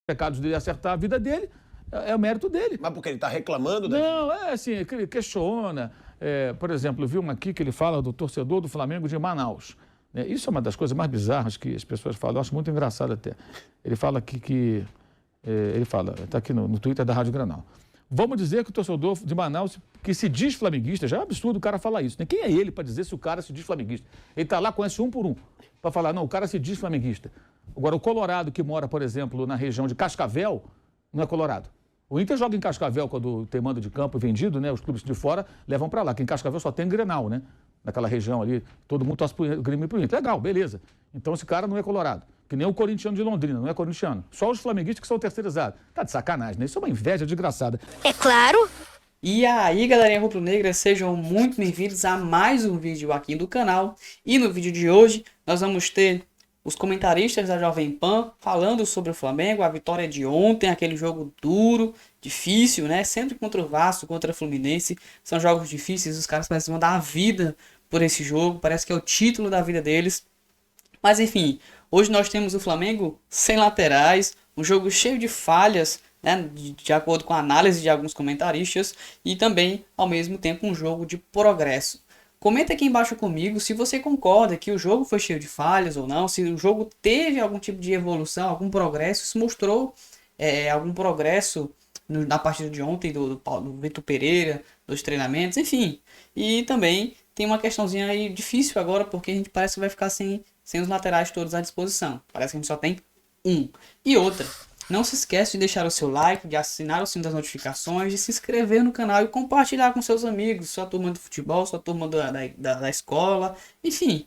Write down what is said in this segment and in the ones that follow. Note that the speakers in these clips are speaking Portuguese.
pecados dele, acertar a vida dele, é o mérito dele. Mas porque ele está reclamando? Não, é assim, ele questiona. Por exemplo, eu vi um aqui que ele fala do torcedor do Flamengo de Manaus. Isso é uma das coisas mais bizarras que as pessoas falam, eu acho muito engraçado até. Ele fala ele fala, está aqui no Twitter da Rádio Granal. Vamos dizer que o torcedor de Manaus, que se diz flamenguista, já é um absurdo o cara falar isso, né? Quem é ele para dizer se o cara se diz flamenguista? Ele está lá, conhece um por um, para falar, não, o cara se diz flamenguista. Agora, o colorado que mora, por exemplo, na região de Cascavel, não é colorado. O Inter joga em Cascavel quando tem mando de campo vendido, né? Os clubes de fora levam para lá, que em Cascavel só tem Grenal, né? Naquela região ali, todo mundo torce pro Grêmio e pro Inter. Legal, beleza. Então esse cara não é colorado. Que nem o corintiano de Londrina, não é corintiano. Só os flamenguistas que são terceirizados. Tá de sacanagem, né? Isso é uma inveja desgraçada. É claro. E aí, galerinha rubro-negra, sejam muito bem-vindos a mais um vídeo aqui do canal. E no vídeo de hoje, nós vamos ter os comentaristas da Jovem Pan falando sobre o Flamengo, a vitória de ontem, aquele jogo duro, difícil, né? Sempre contra o Vasco, contra o Fluminense. São jogos difíceis, os caras parecem que vão dar a vida por esse jogo, parece que é o título da vida deles. Mas enfim, hoje nós temos o Flamengo sem laterais, um jogo cheio de falhas, né, de acordo com a análise de alguns comentaristas, e também, ao mesmo tempo, um jogo de progresso. Comenta aqui embaixo comigo se você concorda que o jogo foi cheio de falhas ou não, se o jogo teve algum tipo de evolução, algum progresso, se mostrou algum progresso na partida de ontem do Vitor Pereira, dos treinamentos, enfim. E também tem uma questãozinha aí difícil agora, porque a gente parece que vai ficar sem os laterais todos à disposição. Parece que a gente só tem um. E outra, não se esquece de deixar o seu like, de assinar o sino das notificações, de se inscrever no canal e compartilhar com seus amigos, sua turma de futebol, sua turma da escola, enfim.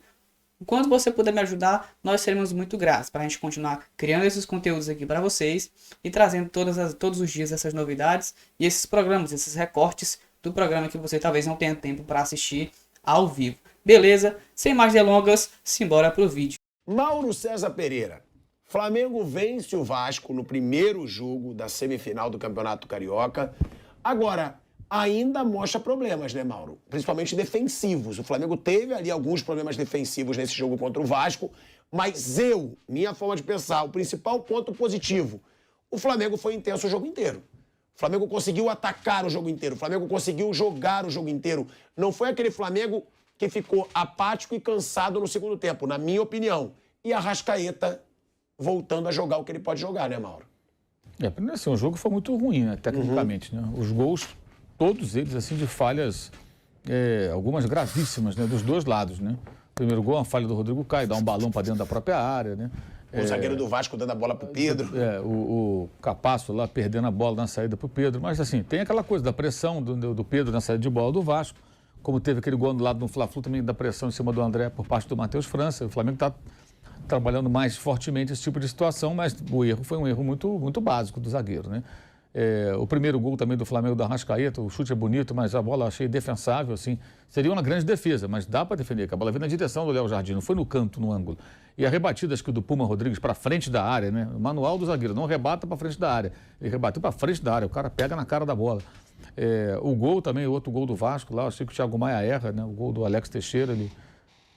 Enquanto você puder me ajudar, nós seremos muito gratos para a gente continuar criando esses conteúdos aqui para vocês e trazendo todos os dias essas novidades e esses programas, esses recortes do programa que você talvez não tenha tempo para assistir ao vivo. Beleza? Sem mais delongas, simbora pro vídeo. Mauro César Pereira. Flamengo vence o Vasco no primeiro jogo da semifinal do Campeonato Carioca. Agora, ainda mostra problemas, né, Mauro? Principalmente defensivos. O Flamengo teve ali alguns problemas defensivos nesse jogo contra o Vasco, mas minha forma de pensar, o principal ponto positivo, o Flamengo foi intenso o jogo inteiro. O Flamengo conseguiu atacar o jogo inteiro, o Flamengo conseguiu jogar o jogo inteiro. Não foi aquele Flamengo que ficou apático e cansado no segundo tempo, na minha opinião. E a Arrascaeta voltando a jogar o que ele pode jogar, né, Mauro? Primeiro assim, o jogo foi muito ruim, né, tecnicamente, né? Os gols, todos eles, assim, de falhas, algumas gravíssimas, né, dos dois lados, né? O primeiro gol, uma falha do Rodrigo Caio, dá um balão para dentro da própria área, né? O zagueiro do Vasco dando a bola pro Pedro. O Capasso lá perdendo a bola na saída pro Pedro. Mas, assim, tem aquela coisa da pressão do Pedro na saída de bola do Vasco. Como teve aquele gol do lado do Fla-Flu, também da pressão em cima do André por parte do Matheus França. O Flamengo está trabalhando mais fortemente esse tipo de situação, mas o erro foi um erro muito, muito básico do zagueiro, né? O primeiro gol também do Flamengo da Arrascaeta, o chute é bonito, mas a bola achei defensável, assim. Seria uma grande defesa, mas dá para defender, que a bola veio na direção do Léo Jardim, não foi no canto, no ângulo. E a rebatida, acho que do Puma Rodrigues para frente da área, né? O manual do zagueiro, não rebata para frente da área. Ele rebateu para frente da área, o cara pega na cara da bola. O gol também, o outro gol do Vasco lá, achei que o Thiago Maia erra, né? O gol do Alex Teixeira, ele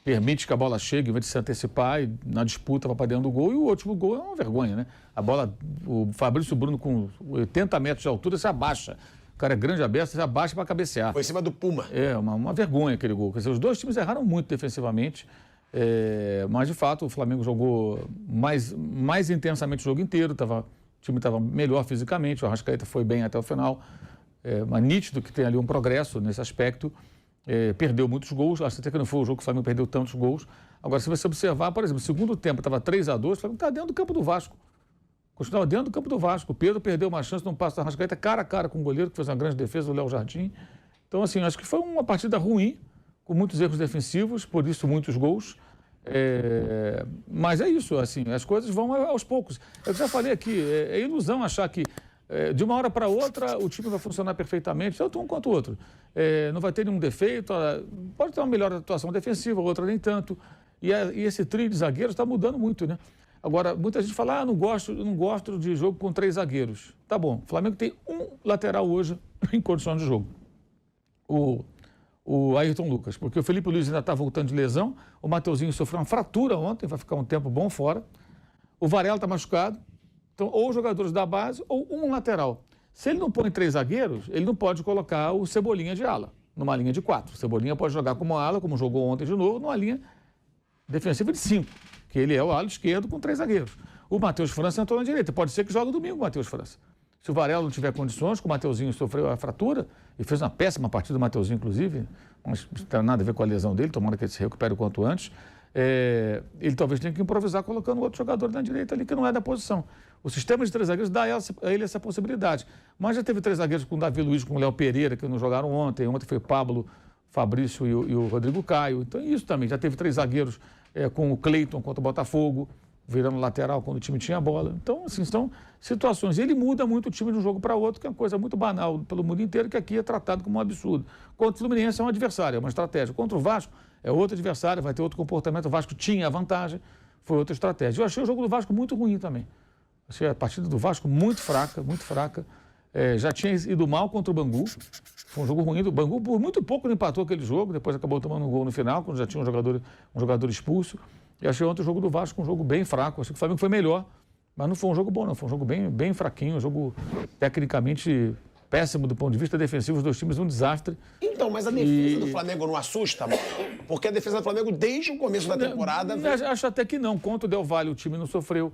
permite que a bola chegue, em vez de se antecipar e na disputa vai para dentro do gol. E o último gol é uma vergonha, né? A bola, o Fabrício Bruno com 80 metros de altura se abaixa. O cara é grande aberto, se abaixa para cabecear. Foi em cima do Puma. Uma vergonha aquele gol. Quer dizer, os dois times erraram muito defensivamente, mas de fato o Flamengo jogou mais intensamente o jogo inteiro, o time estava melhor fisicamente, o Arrascaeta foi bem até o final. Mas nítido que tem ali um progresso nesse aspecto. Perdeu muitos gols, acho até que não foi o jogo que o Flamengo perdeu tantos gols. Agora, se você observar, por exemplo, no segundo tempo estava 3-2, o Flamengo está dentro do campo do Vasco. Continuava dentro do campo do Vasco. O Pedro perdeu uma chance num passo da Arrascaeta cara a cara com o goleiro, que fez uma grande defesa, o Léo Jardim. Então, assim, acho que foi uma partida ruim, com muitos erros defensivos, por isso muitos gols. Mas é isso, assim, as coisas vão aos poucos. Eu já falei aqui, é ilusão achar que de uma hora para outra o time vai funcionar perfeitamente, tanto um quanto o outro. Não vai ter nenhum defeito, pode ter uma melhor atuação defensiva, outra nem tanto. E esse trio de zagueiros está mudando muito, né? Agora, muita gente fala, não gosto de jogo com 3 zagueiros. Tá bom, o Flamengo tem um lateral hoje em condições de jogo. O Ayrton Lucas, porque o Felipe Luiz ainda está voltando de lesão, o Mateuzinho sofreu uma fratura ontem, vai ficar um tempo bom fora. O Varela está machucado, Então, ou jogadores da base ou um lateral. Se ele não põe 3 zagueiros, ele não pode colocar o Cebolinha de ala, numa linha de 4. O Cebolinha pode jogar como ala, como jogou ontem de novo, numa linha defensiva de 5, que ele é o ala esquerdo com 3 zagueiros. O Matheus França entrou na direita. Pode ser que jogue domingo o Matheus França. Se o Varela não tiver condições, que o Mateuzinho sofreu a fratura, e fez uma péssima partida, o Mateuzinho, inclusive, mas não tem nada a ver com a lesão dele, tomara que ele se recupere o quanto antes, ele talvez tenha que improvisar colocando outro jogador na direita ali, que não é da posição. O sistema de 3 zagueiros dá a ele essa possibilidade. Mas já teve 3 zagueiros com o Davi Luiz, com o Léo Pereira, que não jogaram ontem. Ontem foi o Pablo, Fabrício e o Rodrigo Caio. Então, isso também. Já teve 3 zagueiros com o Cleiton contra o Botafogo, virando lateral quando o time tinha a bola. Então, assim, são situações. Ele muda muito o time de um jogo para outro, que é uma coisa muito banal pelo mundo inteiro, que aqui é tratado como um absurdo. Contra o Fluminense é um adversário, é uma estratégia. Contra o Vasco é outro adversário, vai ter outro comportamento. O Vasco tinha a vantagem, foi outra estratégia. Eu achei o jogo do Vasco muito ruim também. Achei a partida do Vasco muito fraca, muito fraca. Já tinha ido mal contra o Bangu. Foi um jogo ruim do Bangu. Por muito pouco ele empatou aquele jogo, depois acabou tomando um gol no final, quando já tinha um jogador expulso. E achei ontem o jogo do Vasco um jogo bem fraco. Achei que o Flamengo foi melhor, mas não foi um jogo bom, não. Foi um jogo bem fraquinho, um jogo tecnicamente péssimo do ponto de vista defensivo. Os dois times um desastre. Então, mas a defesa do Flamengo não assusta? Porque a defesa do Flamengo, desde o começo da temporada... Acho até que não. Contra o Del Valle, o time não sofreu.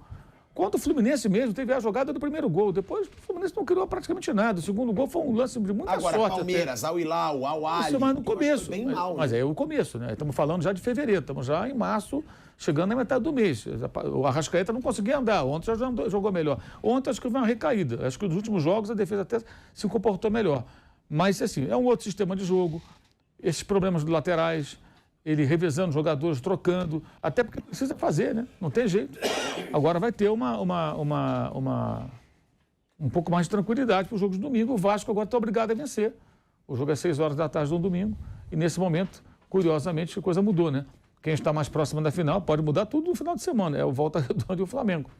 Contra o Fluminense mesmo, teve a jogada do primeiro gol. Depois o Fluminense não criou praticamente nada. O segundo gol foi um lance de muita sorte. Agora, Palmeiras, Al Hilal, Al Ahly... Isso, mas no começo. Bem mal, mas é o começo, né? Estamos falando já de fevereiro, estamos já em março, chegando na metade do mês. O Arrascaeta não conseguia andar. Ontem já jogou melhor. Ontem acho que foi uma recaída. Acho que nos últimos jogos a defesa até se comportou melhor. Mas, assim, é um outro sistema de jogo. Esses problemas dos laterais... Ele revezando jogadores, trocando, até porque precisa fazer, né? Não tem jeito. Agora vai ter um pouco mais de tranquilidade para o jogo de domingo. O Vasco agora está obrigado a vencer. O jogo é 6 horas da tarde no domingo. E nesse momento, curiosamente, a coisa mudou, né? Quem está mais próximo da final pode mudar tudo no final de semana. É o Volta Redonda e o Flamengo.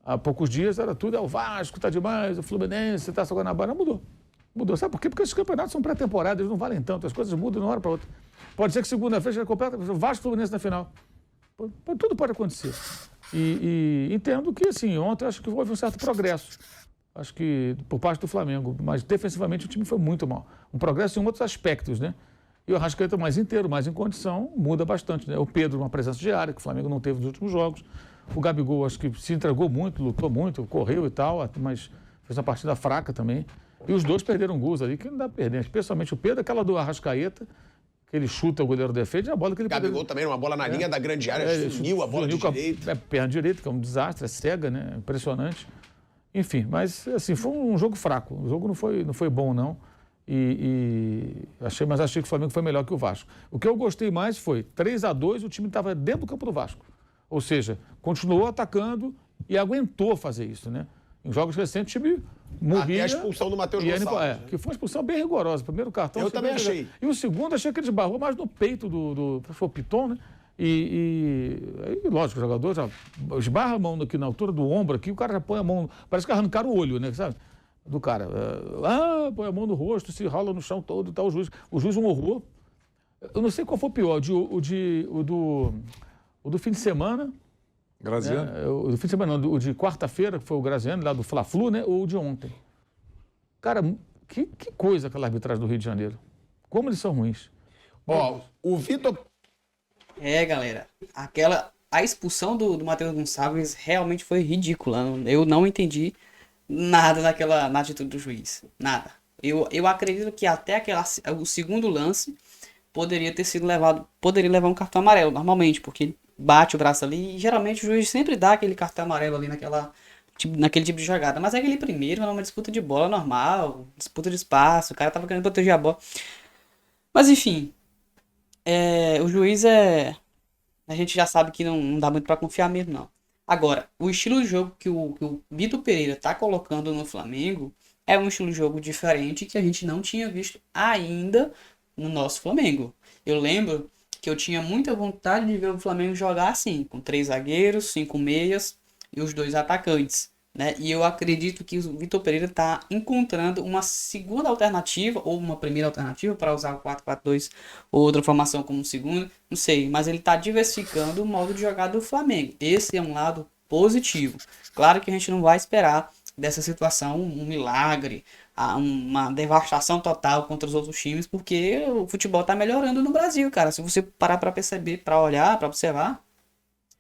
Há poucos dias era tudo, o Vasco está demais, o Fluminense, Taça Guanabara. Mudou. Mudou. Sabe por quê? Porque esses campeonatos são pré-temporada, eles não valem tanto. As coisas mudam de uma hora para outra. Pode ser que segunda-feira já completa o Vasco Fluminense na final. Tudo pode acontecer. E entendo que, assim, ontem acho que houve um certo progresso. Acho que por parte do Flamengo. Mas defensivamente o time foi muito mal. Um progresso em outros aspectos, né? E o Arrascaeta mais inteiro, mais em condição, muda bastante, né? O Pedro, uma presença diária, que o Flamengo não teve nos últimos jogos. O Gabigol, acho que se entregou muito, lutou muito, correu e tal, mas fez uma partida fraca também. E os dois perderam gols ali, que não dá pra perder. Especialmente o Pedro, aquela do Arrascaeta, que ele chuta, o goleiro defende, a bola que ele... Gabigol também, uma bola na linha da grande área, sumiu a bola de direita. Perna direita, que é um desastre, é cega, né? Impressionante. Enfim, mas assim, foi um jogo fraco. O jogo não foi bom, não. Achei que o Flamengo foi melhor que o Vasco. O que eu gostei mais foi 3-2, o time estava dentro do campo do Vasco. Ou seja, continuou atacando e aguentou fazer isso, né? Em jogos recentes, o time morria. Até a expulsão do Matheus Gonçalves. Que foi uma expulsão bem rigorosa. Primeiro cartão. Eu também achei. E o segundo, achei que ele esbarrou mais no peito foi o Piton, né? E lógico, o jogador já esbarra a mão aqui na altura do ombro, aqui, o cara já põe a mão, parece que arrancaram o olho, né? Sabe? Do cara. Põe a mão no rosto, se rola no chão todo e tal. O juiz um horror. Eu não sei qual foi o pior, o do fim de semana. Graziano? O do fim de semana, não, o de quarta-feira, que foi o Graziano, lá do Fla-Flu, né? Ou o de ontem. Cara, que coisa aquela arbitragem do Rio de Janeiro. Como eles são ruins. Ó, o Vitor... Galera, a expulsão do Matheus Gonçalves realmente foi ridícula. Eu não entendi nada na atitude do juiz. Nada. Eu acredito que até o segundo lance poderia levar um cartão amarelo, normalmente, porque bate o braço ali e geralmente o juiz sempre dá aquele cartão amarelo ali naquele tipo de jogada. Mas aquele primeiro era uma disputa de bola normal, disputa de espaço, o cara tava querendo proteger a bola. Mas enfim, o juiz a gente já sabe que não dá muito pra confiar mesmo, não. Agora, o estilo de jogo que o Vitor Pereira tá colocando no Flamengo é um estilo de jogo diferente que a gente não tinha visto ainda no nosso Flamengo. Eu lembro que eu tinha muita vontade de ver o Flamengo jogar assim, com 3 zagueiros, 5 meias e os 2 atacantes, né? E eu acredito que o Vitor Pereira está encontrando uma segunda alternativa, ou uma primeira alternativa, para usar o 4-4-2 ou outra formação como segunda, não sei, mas ele está diversificando o modo de jogar do Flamengo. Esse é um lado positivo. Claro que a gente não vai esperar dessa situação um milagre, uma devastação total contra os outros times, porque o futebol tá melhorando no Brasil, cara. Se você parar para perceber, para olhar, para observar,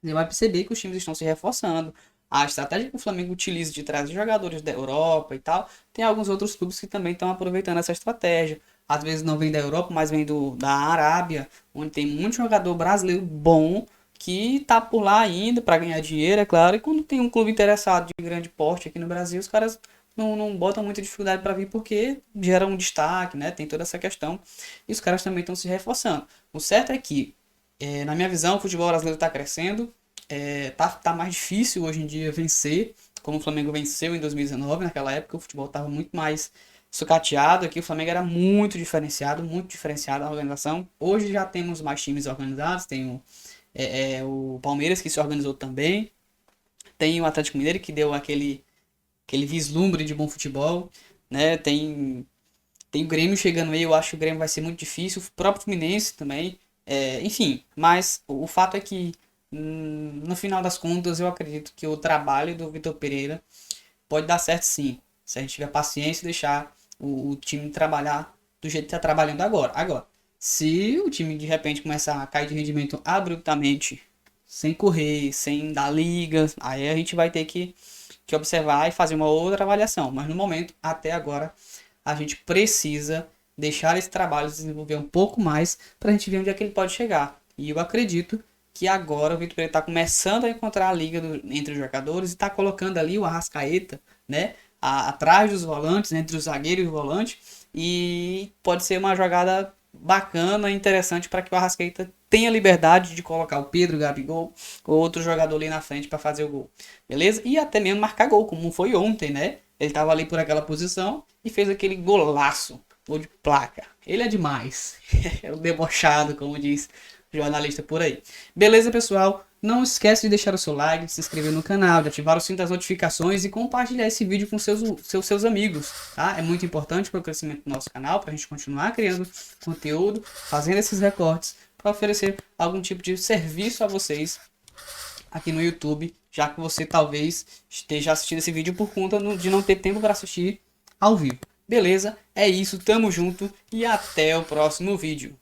você vai perceber que os times estão se reforçando. A estratégia que o Flamengo utiliza de trazer jogadores da Europa e tal, tem alguns outros clubes que também estão aproveitando essa estratégia. Às vezes não vem da Europa, mas vem da Arábia, onde tem muito jogador brasileiro bom que tá por lá ainda para ganhar dinheiro, é claro. E quando tem um clube interessado de grande porte aqui no Brasil, os caras não botam muita dificuldade para vir porque gera um destaque, né? Tem toda essa questão. E os caras também estão se reforçando. O certo é que, na minha visão, o futebol brasileiro está crescendo. Tá mais difícil hoje em dia vencer, como o Flamengo venceu em 2019. Naquela época o futebol estava muito mais sucateado. Aqui o Flamengo era muito diferenciado a organização. Hoje já temos mais times organizados. Tem o Palmeiras, que se organizou também. Tem o Atlético Mineiro, que deu aquele vislumbre de bom futebol, né? Tem o Grêmio chegando aí. Eu acho que o Grêmio vai ser muito difícil. O próprio Fluminense também. Enfim, mas o fato é que no final das contas eu acredito que o trabalho do Vitor Pereira pode dar certo sim, se a gente tiver paciência e deixar o time trabalhar do jeito que está trabalhando agora, se o time de repente começar a cair de rendimento abruptamente, sem correr, sem dar ligas, aí a gente vai ter que observar e fazer uma outra avaliação. Mas no momento, até agora, a gente precisa deixar esse trabalho se desenvolver um pouco mais para a gente ver onde é que ele pode chegar. E eu acredito que agora o Vitor Pereira está começando a encontrar a liga entre os jogadores e está colocando ali o Arrascaeta, né, atrás dos volantes, entre o zagueiro e o volante, e pode ser uma jogada bacana, interessante para que o Arrascaeta tenha liberdade de colocar o Pedro, o Gabigol ou outro jogador ali na frente para fazer o gol, beleza? E até mesmo marcar gol, como foi ontem, né? Ele estava ali por aquela posição e fez aquele golaço, gol de placa. Ele é demais, é o debochado, como diz jornalista por aí. Beleza, pessoal? Não esquece de deixar o seu like, de se inscrever no canal, de ativar o sininho das notificações e compartilhar esse vídeo com seus amigos, tá? É muito importante para o crescimento do nosso canal, para a gente continuar criando conteúdo, fazendo esses recortes, para oferecer algum tipo de serviço a vocês aqui no YouTube, já que você talvez esteja assistindo esse vídeo por conta de não ter tempo para assistir ao vivo. Beleza? É isso, tamo junto e até o próximo vídeo.